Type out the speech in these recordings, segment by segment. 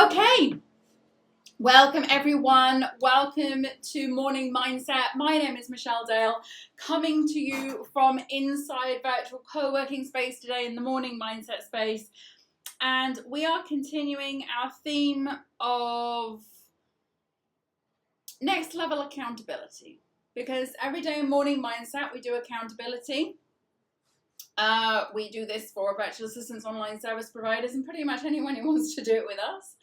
Okay, welcome everyone. Welcome to Morning Mindset. My name is Michelle Dale, coming to you from inside virtual co-working space today in the Morning Mindset space. And we are continuing our theme of next level accountability. Because every day in Morning Mindset, we do accountability. We do this for virtual assistants, online service providers, and pretty much anyone who wants to do it with us.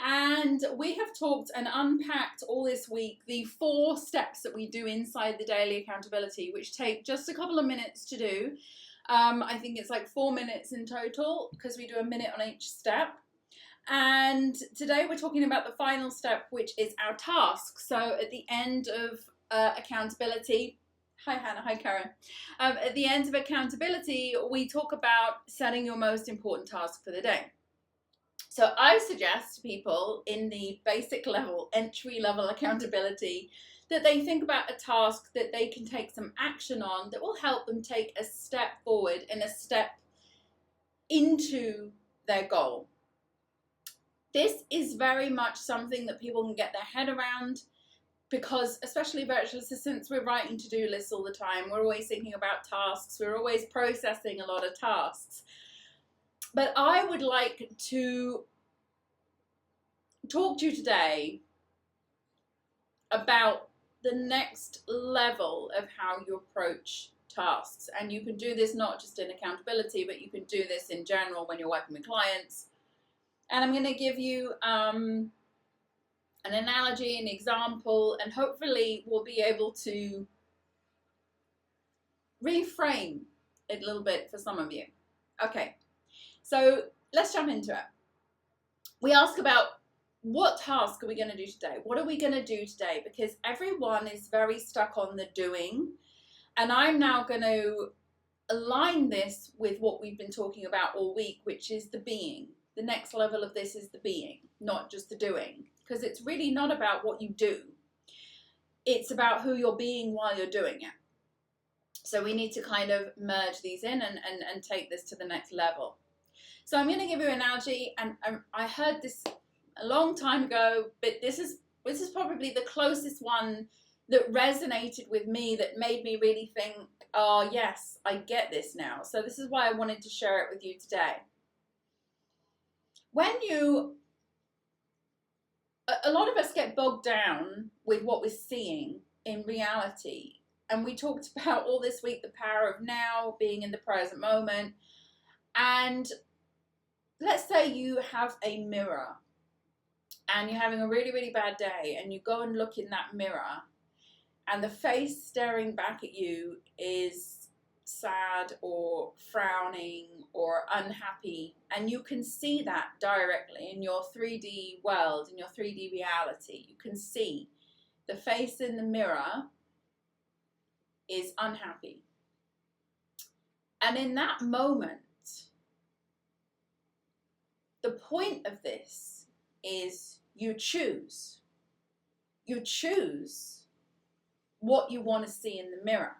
And we have talked and unpacked all this week the 4 steps that we do inside the daily accountability, which take just a couple of minutes to do. I think it's like 4 minutes in total because we do a minute on each step. And today we're talking about the final step, which is our task. So at the end of accountability, hi Hannah, hi Karen. At the end of accountability, we talk about setting your most important task for the day. So I suggest to people in the basic level, entry level accountability, that they think about a task that they can take some action on that will help them take a step forward and a step into their goal. This is very much something that people can get their head around because, especially virtual assistants, we're writing to-do lists all the time. We're always thinking about tasks. We're always processing a lot of tasks. But I would like to talk to you today about the next level of how you approach tasks. And you can do this not just in accountability, but you can do this in general when you're working with clients. And I'm going to give you an analogy, an example, and hopefully we'll be able to reframe it a little bit for some of you. Okay. So let's jump into it. We ask about what task are we going to do today? What are we going to do today? Because everyone is very stuck on the doing. And I'm now going to align this with what we've been talking about all week, which is the being. The next level of this is the being, not just the doing. Because it's really not about what you do. It's about who you're being while you're doing it. So we need to kind of merge these in and take this to the next level. So I'm going to give you an analogy, and I heard this a long time ago, but this is probably the closest one that resonated with me, that made me really think, oh yes, I get this now. So this is why I wanted to share it with you today. A lot of us get bogged down with what we're seeing in reality. And we talked about all this week the power of now, being in the present moment. And let's say you have a mirror and you're having a really, really bad day, and you go and look in that mirror and the face staring back at you is sad or frowning or unhappy, and you can see that directly in your 3D world, in your 3D reality. You can see the face in the mirror is unhappy. And in that moment, the point of this is you choose. You choose what you want to see in the mirror.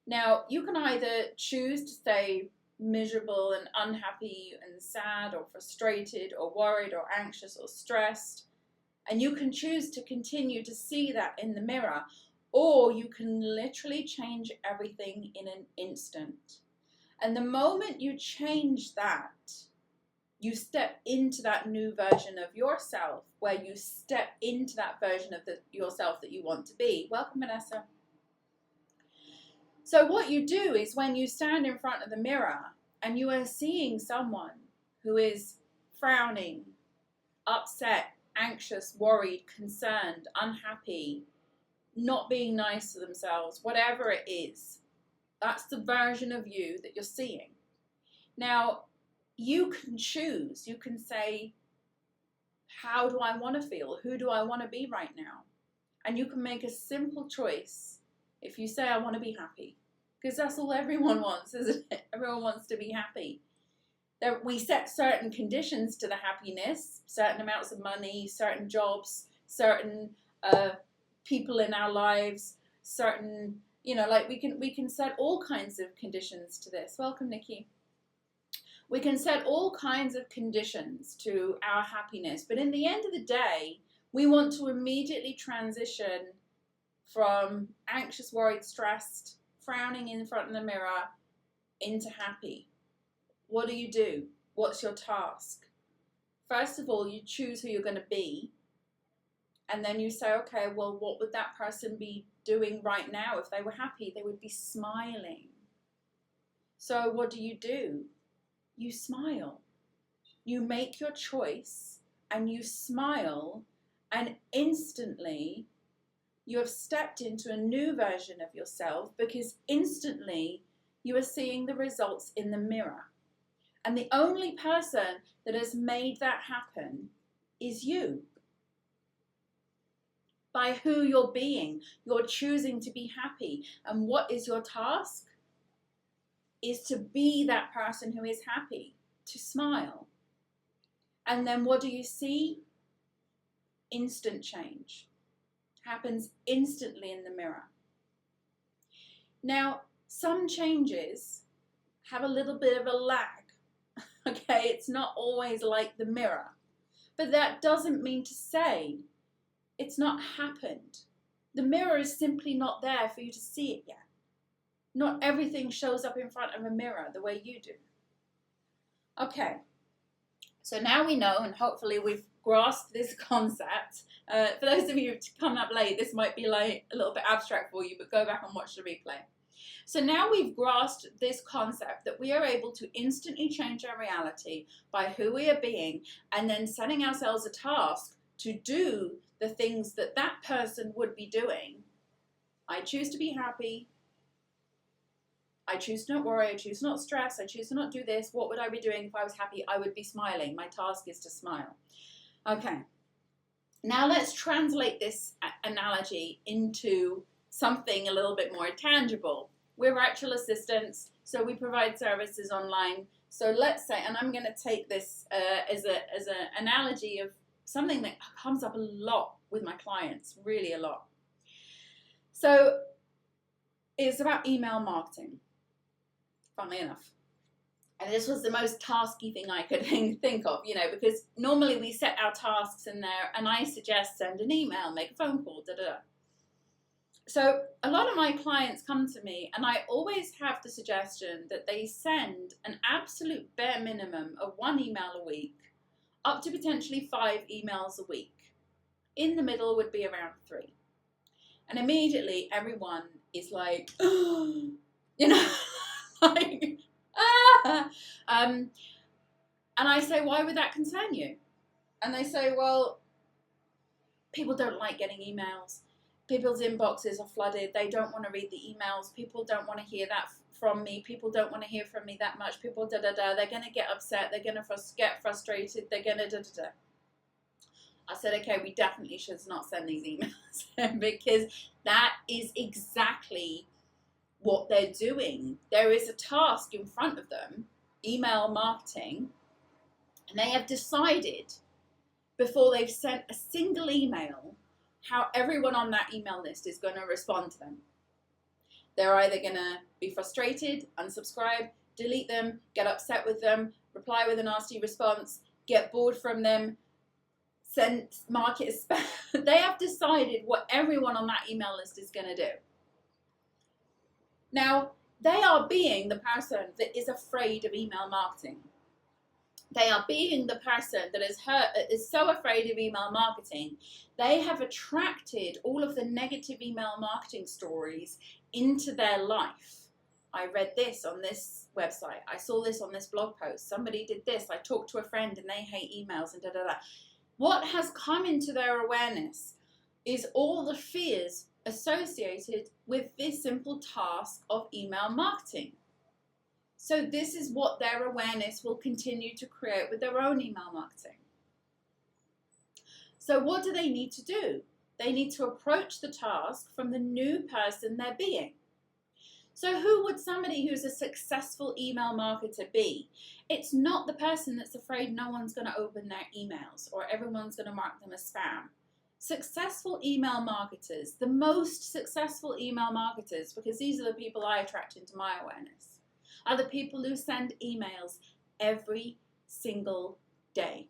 Now, you can either choose to stay miserable and unhappy and sad or frustrated or worried or anxious or stressed, and you can choose to continue to see that in the mirror, or you can literally change everything in an instant. And the moment you change that, you step into that new version of yourself, where you step into that version of yourself that you want to be. Welcome, Vanessa. So what you do is, when you stand in front of the mirror and you are seeing someone who is frowning, upset, anxious, worried, concerned, unhappy, not being nice to themselves, whatever it is, that's the version of you that you're seeing. Now, you can choose. You can say, how do I want to feel? Who do I want to be right now? And you can make a simple choice. If you say, I want to be happy, because that's all everyone wants, isn't it? Everyone wants to be happy. We set certain conditions to the happiness, certain amounts of money, certain jobs, certain people in our lives, certain, like we can set all kinds of conditions to this. Welcome, Nikki. We can set all kinds of conditions to our happiness, but in the end of the day, we want to immediately transition from anxious, worried, stressed, frowning in front of the mirror into happy. What do? What's your task? First of all, you choose who you're going to be. And then you say, okay, well, what would that person be doing right now if they were happy? They would be smiling. So what do? You smile. You make your choice and you smile, and instantly you have stepped into a new version of yourself, because instantly you are seeing the results in the mirror. And the only person that has made that happen is you. By who you're being, you're choosing to be happy. And what is your task? Is to be that person who is happy, to smile. And then what do you see? Instant change. Happens instantly in the mirror. Now, some changes have a little bit of a lag. Okay, it's not always like the mirror. But that doesn't mean to say it's not happened. The mirror is simply not there for you to see it yet. Not everything shows up in front of a mirror the way you do. Okay, so now we know, and hopefully we've grasped this concept. For those of you who've come up late, this might be like a little bit abstract for you, but go back and watch the replay. So now we've grasped this concept that we are able to instantly change our reality by who we are being, and then setting ourselves a task to do the things that that person would be doing. I choose to be happy. I choose to not worry. I choose to not stress. I choose to not do this. What would I be doing if I was happy? I would be smiling. My task is to smile. Okay. Now let's translate this analogy into something a little bit more tangible. We're virtual assistants, so we provide services online. So let's say, and I'm going to take this as an analogy of something that comes up a lot with my clients, really a lot. So it's about email marketing, funnily enough. And this was the most tasky thing I could think of, because normally we set our tasks in there and I suggest send an email, make a phone call, da-da-da. So a lot of my clients come to me and I always have the suggestion that they send an absolute bare minimum of 1 email a week, up to potentially 5 emails a week. In the middle would be around 3. And immediately everyone is like, like, and I say, why would that concern you? And they say, well, people don't like getting emails. People's inboxes are flooded. They don't want to read the emails. People don't want to hear that from me. People don't want to hear from me that much. People da-da-da. They're going to get upset. They're going to get frustrated. They're going to da-da-da. I said, okay, we definitely should not send these emails because that is exactly what they're doing. There is a task in front of them, email marketing, and they have decided before they've sent a single email how everyone on that email list is going to respond to them. They're either going to be frustrated, unsubscribe, delete them, get upset with them, reply with a nasty response, get bored from them, mark it as spam. They have decided what everyone on that email list is going to do. Now, they are being the person that is afraid of email marketing. They are being the person that is so afraid of email marketing. They have attracted all of the negative email marketing stories into their life. I read this on this website. I saw this on this blog post. Somebody did this. I talked to a friend and they hate emails and da-da-da. What has come into their awareness is all the fears associated with this simple task of email marketing. So this is what their awareness will continue to create with their own email marketing. So what do they need to do? They need to approach the task from the new person they're being. So who would somebody who's a successful email marketer be? It's not the person that's afraid no one's going to open their emails or everyone's going to mark them as spam. Successful email marketers, the most successful email marketers, because these are the people I attract into my awareness, are the people who send emails every single day.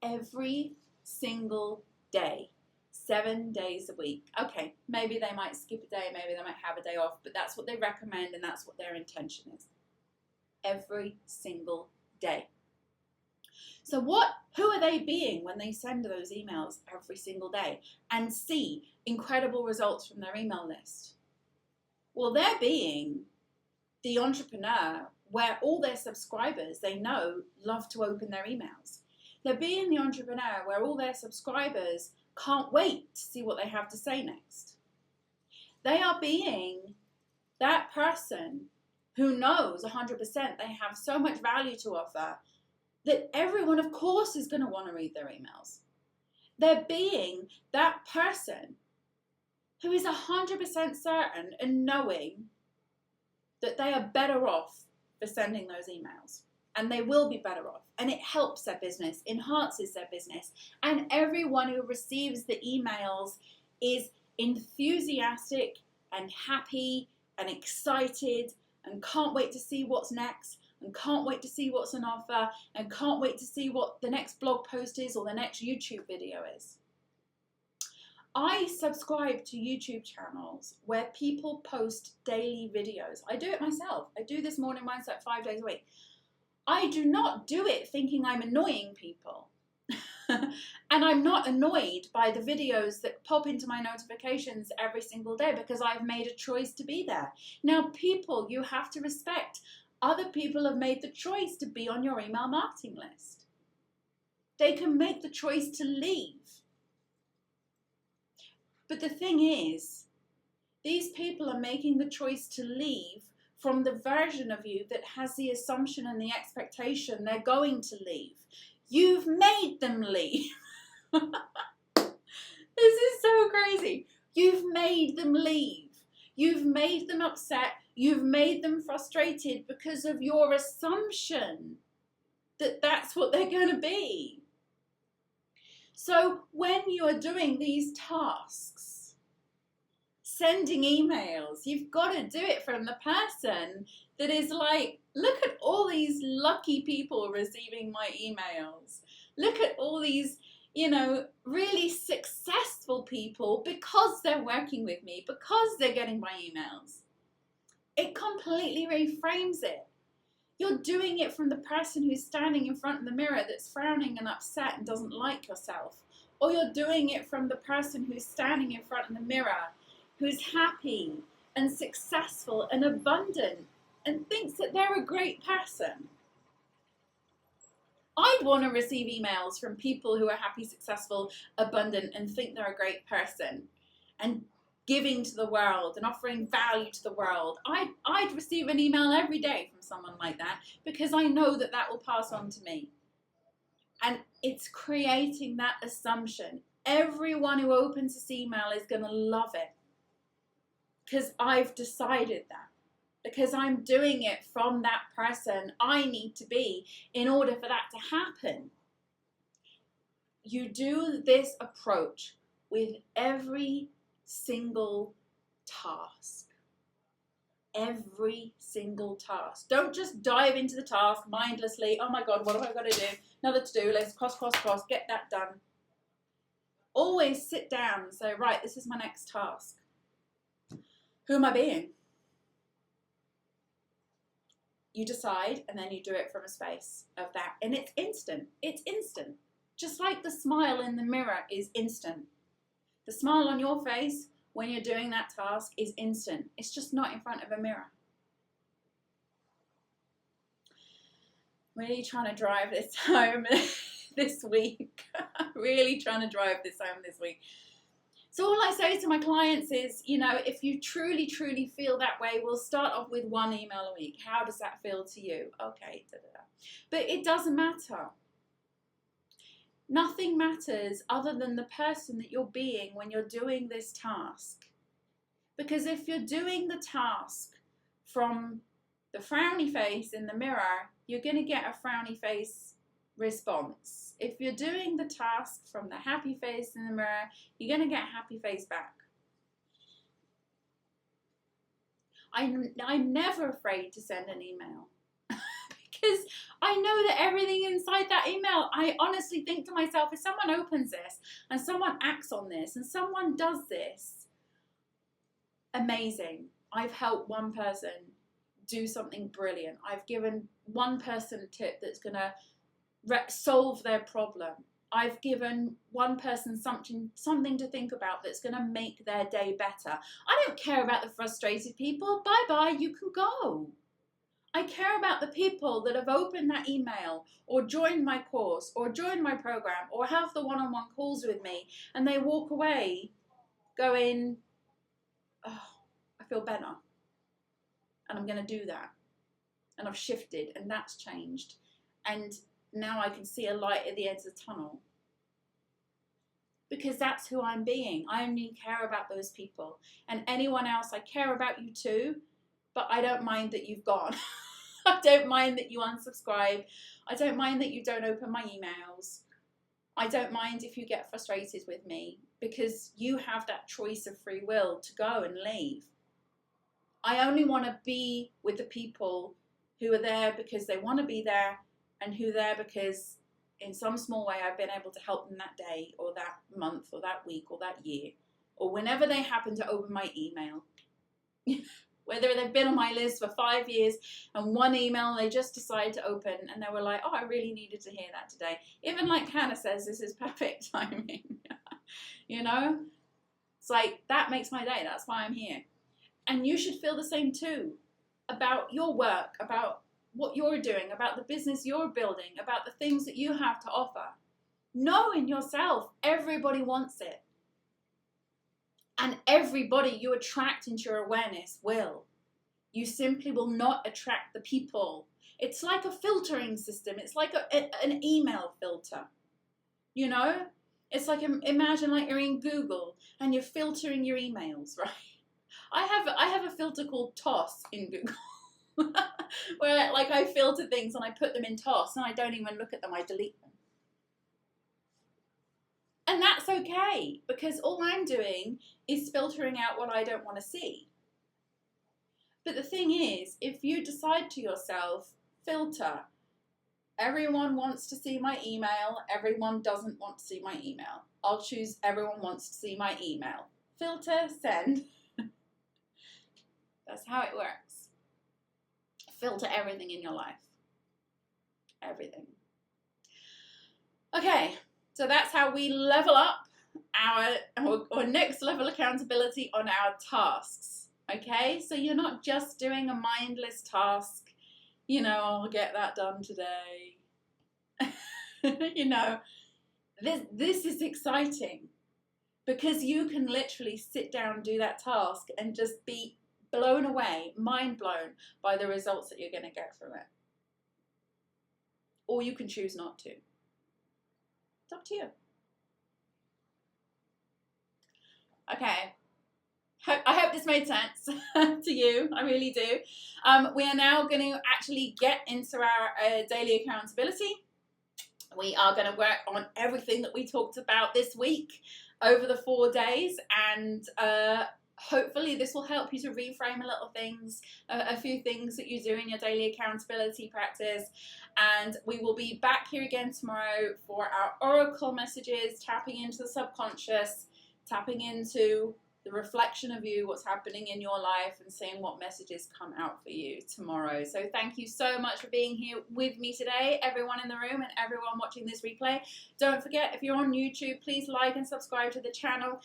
Every single day. 7 days a week. Okay, maybe they might skip a day, maybe they might have a day off, but that's what they recommend and that's what their intention is. Every single day. So who are they being when they send those emails every single day and see incredible results from their email list? Well, they're being the entrepreneur where all their subscribers, they know, love to open their emails. They're being the entrepreneur where all their subscribers can't wait to see what they have to say next. They are being that person who knows 100% they have so much value to offer that everyone, of course, is going to want to read their emails. They're being that person who is 100% certain and knowing that they are better off for sending those emails. And they will be better off. And it helps their business, enhances their business. And everyone who receives the emails is enthusiastic and happy and excited and can't wait to see what's next and can't wait to see what's on offer and can't wait to see what the next blog post is or the next YouTube video is. I subscribe to YouTube channels where people post daily videos. I do it myself. I do this morning mindset 5 days a week. I do not do it thinking I'm annoying people. And I'm not annoyed by the videos that pop into my notifications every single day because I've made a choice to be there. Now, people, you have to respect. Other people have made the choice to be on your email marketing list. They can make the choice to leave. But the thing is, these people are making the choice to leave from the version of you that has the assumption and the expectation they're going to leave. You've made them leave. This is so crazy. You've made them leave. You've made them upset. You've made them frustrated because of your assumption that that's what they're going to be. So when you are doing these tasks, sending emails, you've got to do it from the person that is like, look at all these lucky people receiving my emails. Look at all these, really successful people because they're working with me, because they're getting my emails. It completely reframes it. You're doing it from the person who's standing in front of the mirror that's frowning and upset and doesn't like yourself. Or you're doing it from the person who's standing in front of the mirror, who's happy and successful and abundant and thinks that they're a great person. I'd want to receive emails from people who are happy, successful, abundant and think they're a great person and giving to the world and offering value to the world. I'd receive an email every day from someone like that because I know that that will pass on to me. And it's creating that assumption. Everyone who opens this email is going to love it because I've decided that. Because I'm doing it from that person I need to be in order for that to happen. You do this approach with every single task. Every single task. Don't just dive into the task mindlessly. Oh my God, what have I got to do? Another to-do list, cross, get that done. Always sit down and say, right, this is my next task. Who am I being? You decide and then you do it from a space of that. And it's instant. It's instant. Just like the smile in the mirror is instant. The smile on your face when you're doing that task is instant. It's just not in front of a mirror. Really trying to drive this home this week. Really trying to drive this home this week. So all I say to my clients is, if you truly, truly feel that way, we'll start off with 1 email a week. How does that feel to you? Okay, But it doesn't matter. Nothing matters other than the person that you're being when you're doing this task. Because if you're doing the task from the frowny face in the mirror, you're going to get a frowny face response. If you're doing the task from the happy face in the mirror, you're going to get a happy face back. I'm never afraid to send an email because I know that everything inside that email, I honestly think to myself, if someone opens this and someone acts on this and someone does this, amazing. I've helped one person do something brilliant. I've given one person a tip that's going to solve their problem. I've given one person something to think about that's going to make their day better. I don't care about the frustrated people. Bye-bye, you can go. I care about the people that have opened that email or joined my course or joined my program or have the one-on-one calls with me, and they walk away going, oh, I feel better. And I'm going to do that. And I've shifted, and that's changed. And now I can see a light at the end of the tunnel. Because that's who I'm being. I only care about those people. And anyone else, I care about you too, but I don't mind that you've gone. I don't mind that you unsubscribe. I don't mind that you don't open my emails. I don't mind if you get frustrated with me, because you have that choice of free will to go and leave. I only want to be with the people who are there because they want to be there, and who are there because in some small way I've been able to help them that day or that month or that week or that year, or whenever they happen to open my email. Whether they've been on my list for 5 years and one email they just decided to open and they were like, oh, I really needed to hear that today. Even like Hannah says, this is perfect timing. You know? It's like, that makes my day. That's why I'm here. And you should feel the same too about your work, about what you're doing, about the business you're building, about the things that you have to offer. Know in yourself, everybody wants it. And everybody you attract into your awareness will. You simply will not attract the people. It's like a filtering system. It's like an email filter. You know? It's like, imagine like you're in Google and you're filtering your emails, right? I have a filter called Toss in Google. Where like I filter things and I put them in Toss and I don't even look at them, I delete them. And that's okay, because all I'm doing is filtering out what I don't want to see. But the thing is, if you decide to yourself, filter, everyone wants to see my email, everyone doesn't want to see my email. I'll choose everyone wants to see my email. Filter, send. That's how it works. Filter everything in your life. Everything. Okay. So that's how we level up our next level accountability on our tasks, okay? So you're not just doing a mindless task, you know, I'll get that done today. You know, this is exciting because you can literally sit down and do that task and just be blown away, mind blown by the results that you're going to get from it. Or you can choose not to. It's up to you. Okay. I hope this made sense to you. I really do. We are now going to actually get into our daily accountability. We are going to work on everything that we talked about this week over the 4 days, and hopefully this will help you to reframe a few things that you do in your daily accountability practice. And we will be back here again tomorrow for our oracle messages, tapping into the subconscious, tapping into the reflection of you, what's happening in your life, and seeing what messages come out for you tomorrow. So thank you so much for being here with me today, everyone in the room and everyone watching this replay. Don't forget, if you're on YouTube, please like and subscribe to the channel.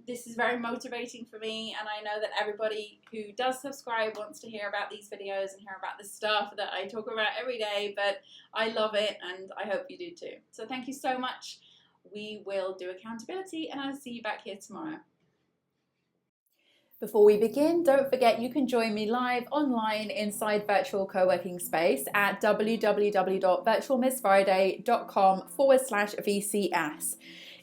This is very motivating for me, and I know that everybody who does subscribe wants to hear about these videos and hear about the stuff that I talk about every day, but I love it and I hope you do too. So thank you so much. We will do accountability and I'll see you back here tomorrow. Before we begin, don't forget you can join me live online inside Virtual Co-working Space at www.virtualmissfriday.com/VCS.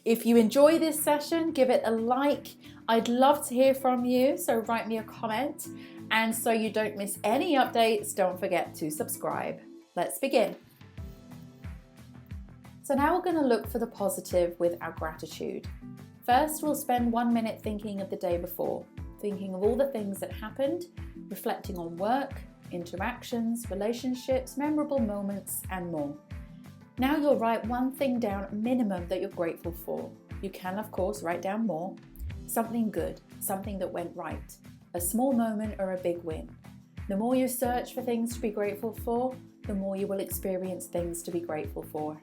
If you enjoy this session, give it a like. I'd love to hear from you, so write me a comment. And so you don't miss any updates, don't forget to subscribe. Let's begin. So now we're going to look for the positive with our gratitude. First, we'll spend 1 minute thinking of the day before. Thinking of all the things that happened, reflecting on work, interactions, relationships, memorable moments, and more. Now you'll write one thing down minimum that you're grateful for. You can, of course, write down more. Something good, something that went right, a small moment or a big win. The more you search for things to be grateful for, the more you will experience things to be grateful for.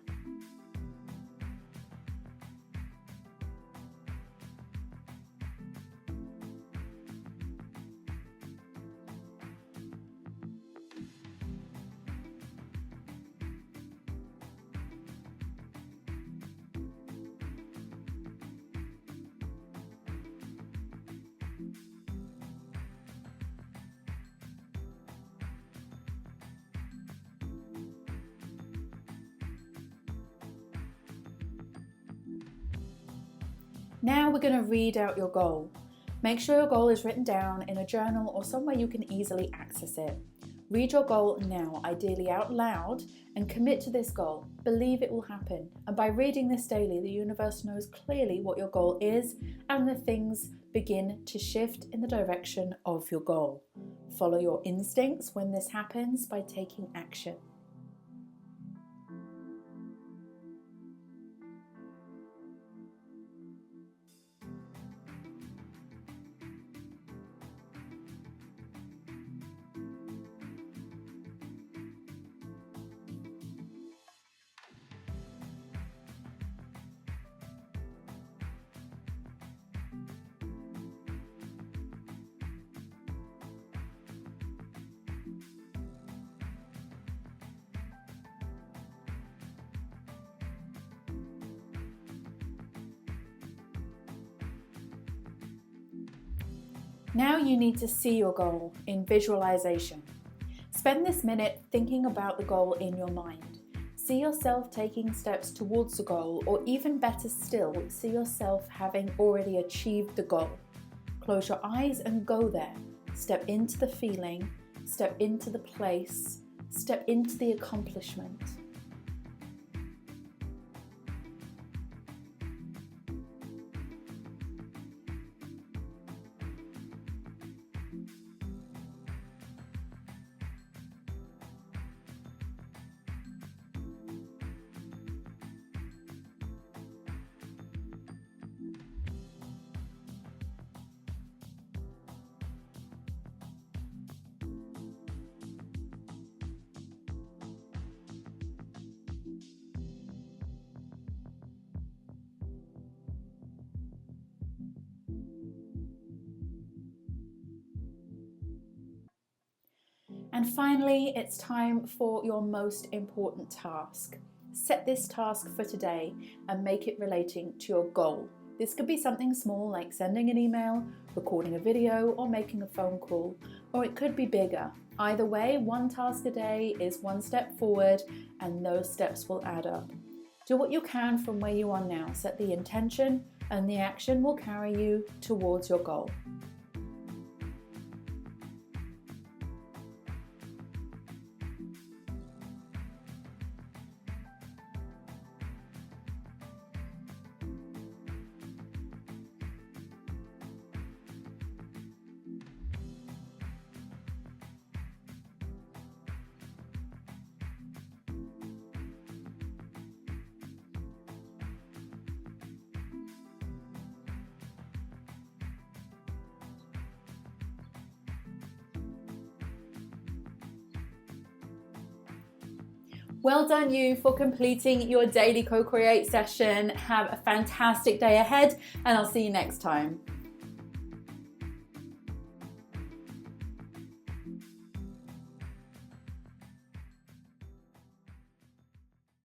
Now we're going to read out your goal. Make sure your goal is written down in a journal or somewhere you can easily access it. Read your goal now, ideally out loud, and commit to this goal. Believe it will happen. And by reading this daily, the universe knows clearly what your goal is, and the things begin to shift in the direction of your goal. Follow your instincts when this happens by taking action. Now you need to see your goal in visualization. Spend this minute thinking about the goal in your mind. See yourself taking steps towards the goal, or even better still, see yourself having already achieved the goal. Close your eyes and go there. Step into the feeling, step into the place, step into the accomplishment. And finally, it's time for your most important task. Set this task for today and make it relating to your goal. This could be something small like sending an email, recording a video, or making a phone call, or it could be bigger. Either way, one task a day is one step forward, and those steps will add up. Do what you can from where you are now. Set the intention, and the action will carry you towards your goal. Well done you for completing your daily co-create session. Have a fantastic day ahead, and I'll see you next time.